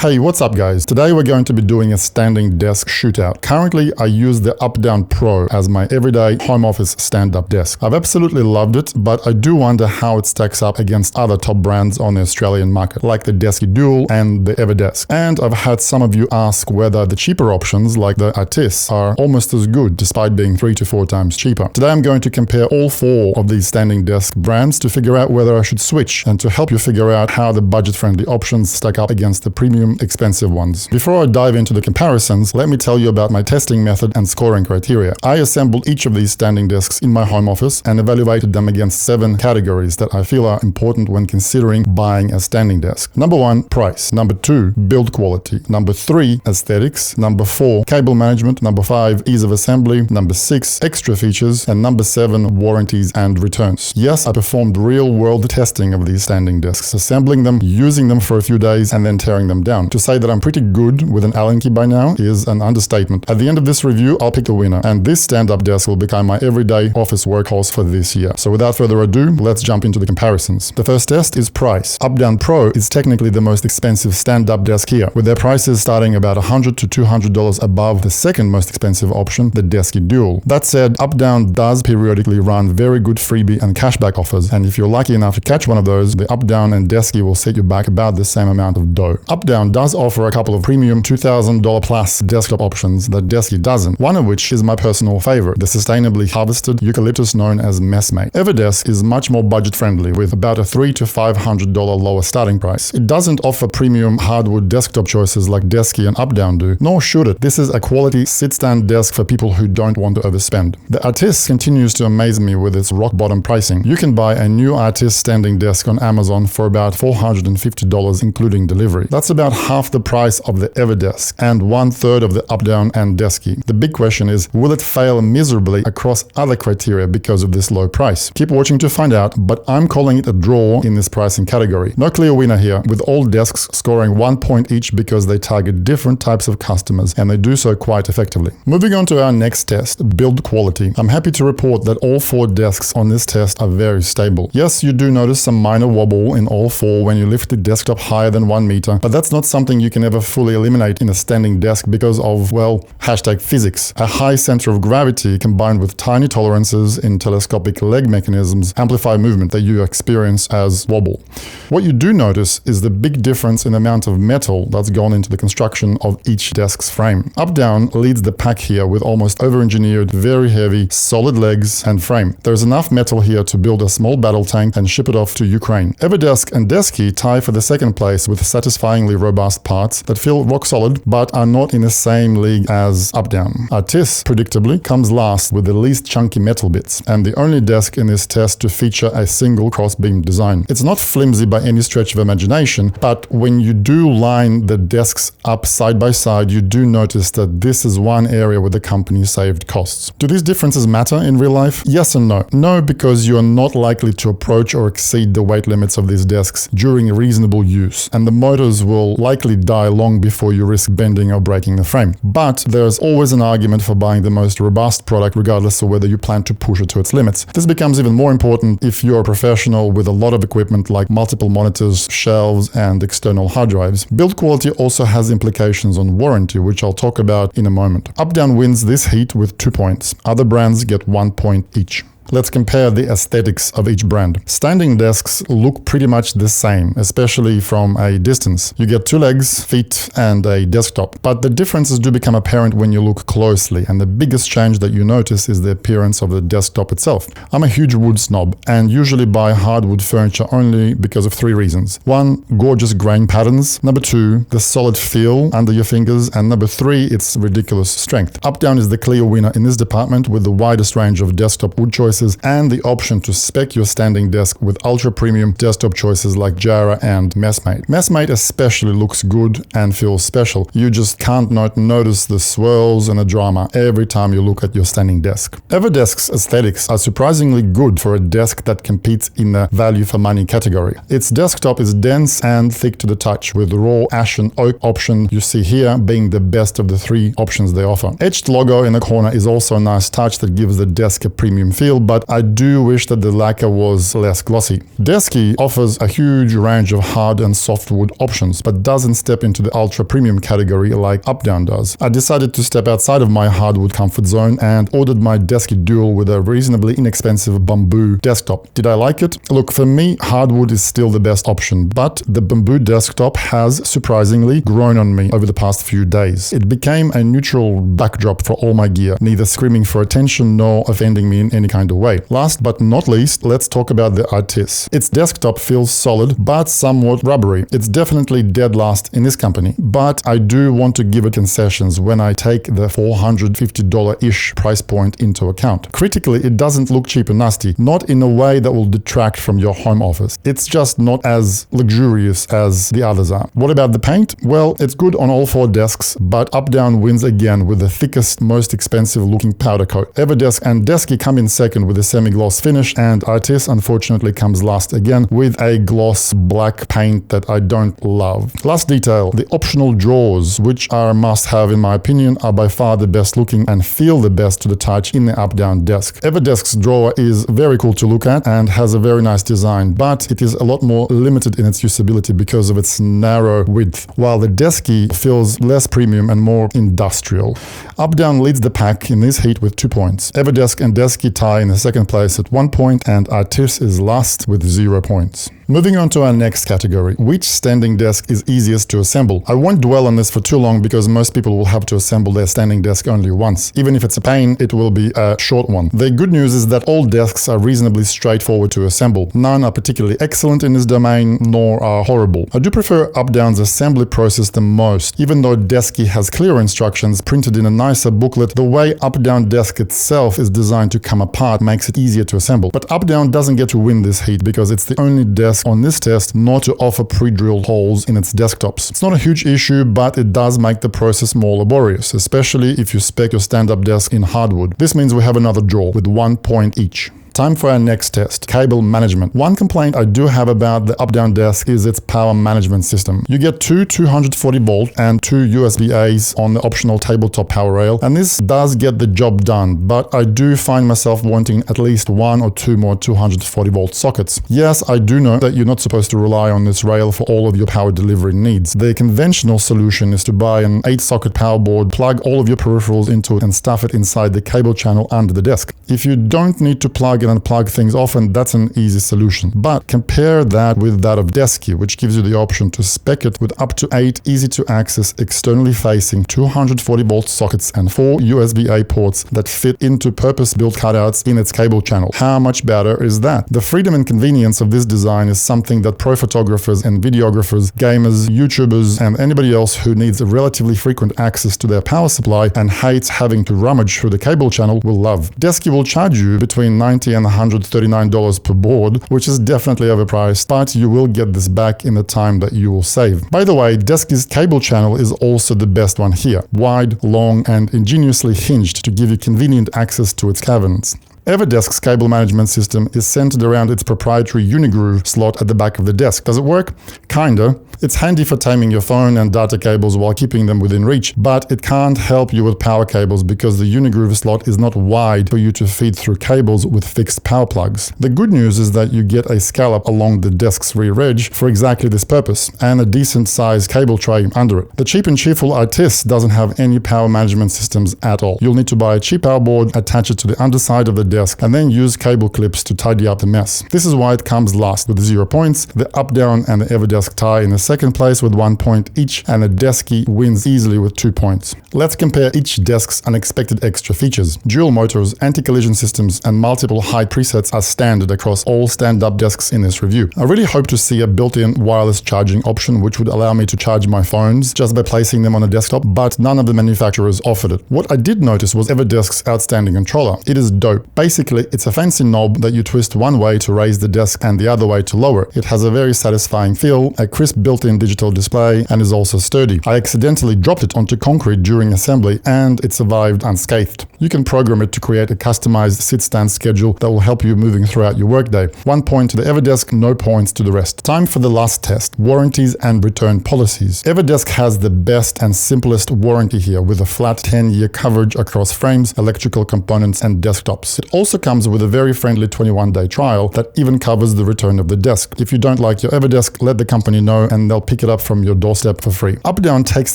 Hey, what's up guys? Today we're going to be doing a standing desk shootout. Currently, I use the Updown Pro as my everyday home office stand-up desk. I've absolutely loved it, but I do wonder how it stacks up against other top brands on the Australian market, like the Desky Dual and the EverDesk. And I've had some of you ask whether the cheaper options, like the Artiss, are almost as good despite being 3 to 4 times cheaper. Today I'm going to compare all 4 of these standing desk brands to figure out whether I should switch and to help you figure out how the budget-friendly options stack up against the premium expensive ones. Before I dive into the comparisons, let me tell you about my testing method and scoring criteria. I assembled each of these standing desks in my home office and evaluated them against 7 categories that I feel are important when considering buying a standing desk. Number 1, price. Number 2, build quality. Number 3, aesthetics. Number 4, cable management. Number 5, ease of assembly. Number 6, extra features. And number 7, warranties and returns. Yes, I performed real-world testing of these standing desks, assembling them, using them for a few days, and then tearing them down. To say that I'm pretty good with an Allen key by now is an understatement. At the end of this review, I'll pick the winner, and this stand-up desk will become my everyday office workhorse for this year. So without further ado, let's jump into the comparisons. The first test is price. Updown Pro is technically the most expensive stand-up desk here, with their prices starting about $100 to $200 above the second most expensive option, the Desky Dual. That said, Updown does periodically run very good freebie and cashback offers, and if you're lucky enough to catch one of those, the Updown and Desky will set you back about the same amount of dough. Updown does offer a couple of premium $2,000 plus desktop options that Desky doesn't, one of which is my personal favorite, the sustainably harvested eucalyptus known as Messmate. EverDesk is much more budget friendly with about a $300 to $500 lower starting price. It doesn't offer premium hardwood desktop choices like Desky and Updown do, nor should it. This is a quality sit-stand desk for people who don't want to overspend. The Artiss continues to amaze me with its rock-bottom pricing. You can buy a new Artiss standing desk on Amazon for about $450 including delivery. That's about half the price of the EverDesk and 1/3 of the Updown and Desky. The big question is, will it fail miserably across other criteria because of this low price? Keep watching to find out, but I'm calling it a draw in this pricing category. No clear winner here, with all desks scoring 1 point each because they target different types of customers, and they do so quite effectively. Moving on to our next test, build quality. I'm happy to report that all 4 desks on this test are very stable. Yes, you do notice some minor wobble in all 4 when you lift the desktop higher than 1 meter, but that's not something you can ever fully eliminate in a standing desk because of, well, #physics. A high center of gravity combined with tiny tolerances in telescopic leg mechanisms amplify movement that you experience as wobble. What you do notice is the big difference in the amount of metal that's gone into the construction of each desk's frame. Updown leads the pack here with almost over-engineered, very heavy, solid legs and frame. There's enough metal here to build a small battle tank and ship it off to Ukraine. EverDesk and Desky tie for the second place with satisfyingly robust parts that feel rock solid but are not in the same league as Updown. Artiss, predictably, comes last with the least chunky metal bits, and the only desk in this test to feature a single crossbeam design. It's not flimsy by any stretch of imagination, but when you do line the desks up side by side, you do notice that this is one area where the company saved costs. Do these differences matter in real life? Yes and no. No, because you are not likely to approach or exceed the weight limits of these desks during reasonable use, and the motors will likely die long before you risk bending or breaking the frame. But there's always an argument for buying the most robust product regardless of whether you plan to push it to its limits. This becomes even more important if you're a professional with a lot of equipment like multiple monitors, shelves, and external hard drives. Build quality also has implications on warranty, which I'll talk about in a moment. Updown wins this heat with 2 points. Other brands get 1 point each. Let's compare the aesthetics of each brand. Standing desks look pretty much the same, especially from a distance. You get 2 legs, feet, and a desktop. But the differences do become apparent when you look closely, and the biggest change that you notice is the appearance of the desktop itself. I'm a huge wood snob, and usually buy hardwood furniture only because of 3 reasons. 1, gorgeous grain patterns. Number 2, the solid feel under your fingers. And number 3, its ridiculous strength. Updown is the clear winner in this department with the widest range of desktop wood choices and the option to spec your standing desk with ultra-premium desktop choices like Jara and Messmate. Messmate especially looks good and feels special. You just can't not notice the swirls and the drama every time you look at your standing desk. EverDesk's aesthetics are surprisingly good for a desk that competes in the value for money category. Its desktop is dense and thick to the touch, with the raw ashen oak option you see here being the best of the 3 options they offer. Etched logo in the corner is also a nice touch that gives the desk a premium feel, but I do wish that the lacquer was less glossy. Desky offers a huge range of hard and softwood options, but doesn't step into the ultra premium category like Updown does. I decided to step outside of my hardwood comfort zone and ordered my Desky Dual with a reasonably inexpensive bamboo desktop. Did I like it? Look, for me, hardwood is still the best option, but the bamboo desktop has surprisingly grown on me over the past few days. It became a neutral backdrop for all my gear, neither screaming for attention nor offending me in any kind of way. Last but not least, let's talk about the Artiss. Its desktop feels solid but somewhat rubbery. It's definitely dead last in this company, but I do want to give it concessions when I take the $450-ish price point into account. Critically, it doesn't look cheap and nasty, not in a way that will detract from your home office. It's just not as luxurious as the others are. What about the paint? Well, it's good on all 4 desks, but Updown wins again with the thickest, most expensive looking powder coat. EverDesk and Desky come in second with a semi-gloss finish, and Artiss unfortunately comes last again with a gloss black paint that I don't love. Last detail, the optional drawers, which are a must-have in my opinion, are by far the best looking and feel the best to the touch in the Updown desk. EverDesk's drawer is very cool to look at and has a very nice design, but it is a lot more limited in its usability because of its narrow width, while the Desky feels less premium and more industrial. Updown leads the pack in this heat with 2 points. EverDesk and Desky tie in the second place at 1 point, and Artiss is last with 0 points. Moving on to our next category, which standing desk is easiest to assemble? I won't dwell on this for too long because most people will have to assemble their standing desk only once. Even if it's a pain, it will be a short one. The good news is that all desks are reasonably straightforward to assemble. None are particularly excellent in this domain, nor are horrible. I do prefer Updown's assembly process the most. Even though Desky has clearer instructions printed in a nicer booklet, the way Updown desk itself is designed to come apart makes it easier to assemble. But Updown doesn't get to win this heat because it's the only desk on this test not to offer pre-drilled holes in its desktops. It's not a huge issue, but it does make the process more laborious, especially if you spec your stand-up desk in hardwood. This means we have another draw with 1 point each. Time for our next test, cable management. One complaint I do have about the Updown desk is its power management system. You get 2 240 volt and 2 USB-A's on the optional tabletop power rail, and this does get the job done, but I do find myself wanting at least 1 or 2 more 240 volt sockets. Yes, I do know that you're not supposed to rely on this rail for all of your power delivery needs. The conventional solution is to buy an 8-socket power board, plug all of your peripherals into it, and stuff it inside the cable channel under the desk. If you don't need to plug and unplug things often, that's an easy solution. But compare that with that of Desky, which gives you the option to spec it with up to 8 easy-to-access, externally facing 240 volt sockets and 4 USB-A ports that fit into purpose-built cutouts in its cable channel. How much better is that? The freedom and convenience of this design is something that pro photographers and videographers, gamers, YouTubers, and anybody else who needs a relatively frequent access to their power supply and hates having to rummage through the cable channel will love. Desky will charge you between $90 and $139 per board, which is definitely overpriced, but you will get this back in the time that you will save. By the way, Desky's cable channel is also the best one here. Wide, long, and ingeniously hinged to give you convenient access to its cabinets. EverDesk's cable management system is centered around its proprietary unigroove slot at the back of the desk. Does it work? Kinda. It's handy for taming your phone and data cables while keeping them within reach, but it can't help you with power cables because the unigroove slot is not wide for you to feed through cables with fixed power plugs. The good news is that you get a scallop along the desk's rear edge for exactly this purpose, and a decent sized cable tray under it. The cheap and cheerful Artiss doesn't have any power management systems at all. You'll need to buy a cheap power board, attach it to the underside of the desk, and then use cable clips to tidy up the mess. This is why it comes last with 0 points. The Updown and the EverDesk tie in the second place with 1 point each, and the Desky wins easily with 2 points. Let's compare each desk's unexpected extra features. Dual motors, anti-collision systems, and multiple height presets are standard across all stand-up desks in this review. I really hope to see a built-in wireless charging option which would allow me to charge my phones just by placing them on a desktop, but none of the manufacturers offered it. What I did notice was EverDesk's outstanding controller. It is dope. Basically, it's a fancy knob that you twist one way to raise the desk and the other way to lower it. It has a very satisfying feel, a crisp built-in digital display, and is also sturdy. I accidentally dropped it onto concrete during assembly and it survived unscathed. You can program it to create a customized sit-stand schedule that will help you moving throughout your workday. 1 point to the EverDesk, no points to the rest. Time for the last test, warranties and return policies. EverDesk has the best and simplest warranty here with a flat 10-year coverage across frames, electrical components, and desktops. It also comes with a very friendly 21-day trial that even covers the return of the desk. If you don't like your EverDesk, let the company know and they'll pick it up from your doorstep for free. Updown takes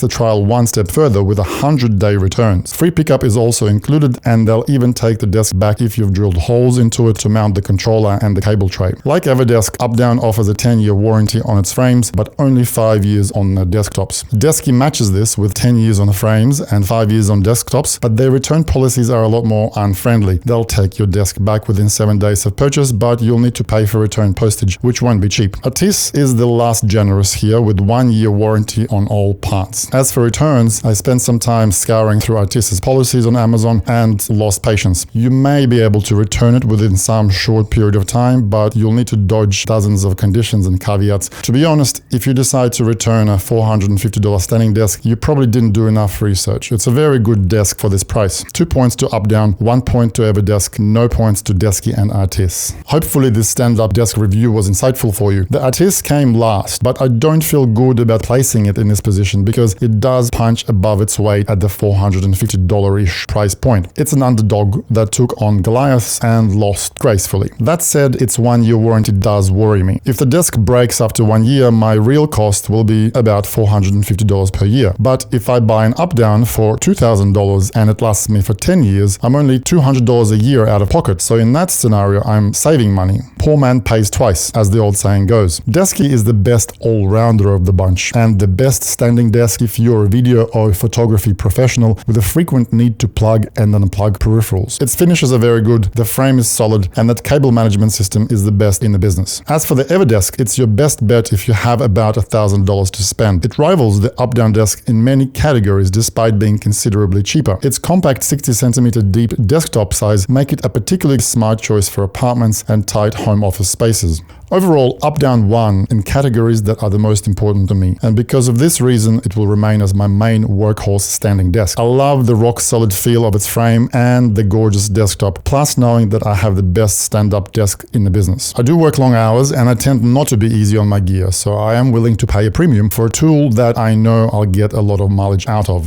the trial one step further with 100-day returns. Free pickup is also included, and they'll even take the desk back if you've drilled holes into it to mount the controller and the cable tray. Like EverDesk, Updown offers a 10-year warranty on its frames, but only 5 years on desktops. Desky matches this with 10 years on the frames and 5 years on desktops, but their return policies are a lot more unfriendly. They'll take your desk back within 7 days of purchase, but you'll need to pay for return postage, which won't be cheap. Artiss is the last generous here with 1-year warranty on all parts. As for returns, I spent some time scouring through Artiss's policies on Amazon and lost patience. You may be able to return it within some short period of time, but you'll need to dodge dozens of conditions and caveats. To be honest, if you decide to return a $450 standing desk, you probably didn't do enough research. It's a very good desk for this price. 2 points to Updown, 1 point to EverDesk, no points to Desky and Artiss. Hopefully this stand-up desk review was insightful for you. The Artiss came last, but I don't feel good about placing it in this position because it does punch above its weight at the $450-ish price point. It's an underdog that took on Goliaths and lost gracefully. That said, its 1-year warranty does worry me. If the desk breaks after 1 year, my real cost will be about $450 per year. But if I buy an Updown for $2,000 and it lasts me for 10 years, I'm only $200 a year out of pocket. So in that scenario, I'm saving money. Poor man pays twice, as the old saying goes. Desky is the best all-rounder of the bunch and the best standing desk if you're a video or photography professional with a frequent need to plug and unplug peripherals. Its finishes are very good, the frame is solid, and that cable management system is the best in the business. As for the EverDesk, it's your best bet if you have about $1,000 to spend. It rivals the Updown desk in many categories despite being considerably cheaper. Its compact 60cm deep desktop size make it a particularly smart choice for apartments and tight home office spaces. Overall, Updown won in categories that are the most important to me, and because of this reason, it will remain as my main workhorse standing desk. I love the rock-solid feel of its frame and the gorgeous desktop, plus knowing that I have the best stand-up desk in the business. I do work long hours and I tend not to be easy on my gear, so I am willing to pay a premium for a tool that I know I'll get a lot of mileage out of.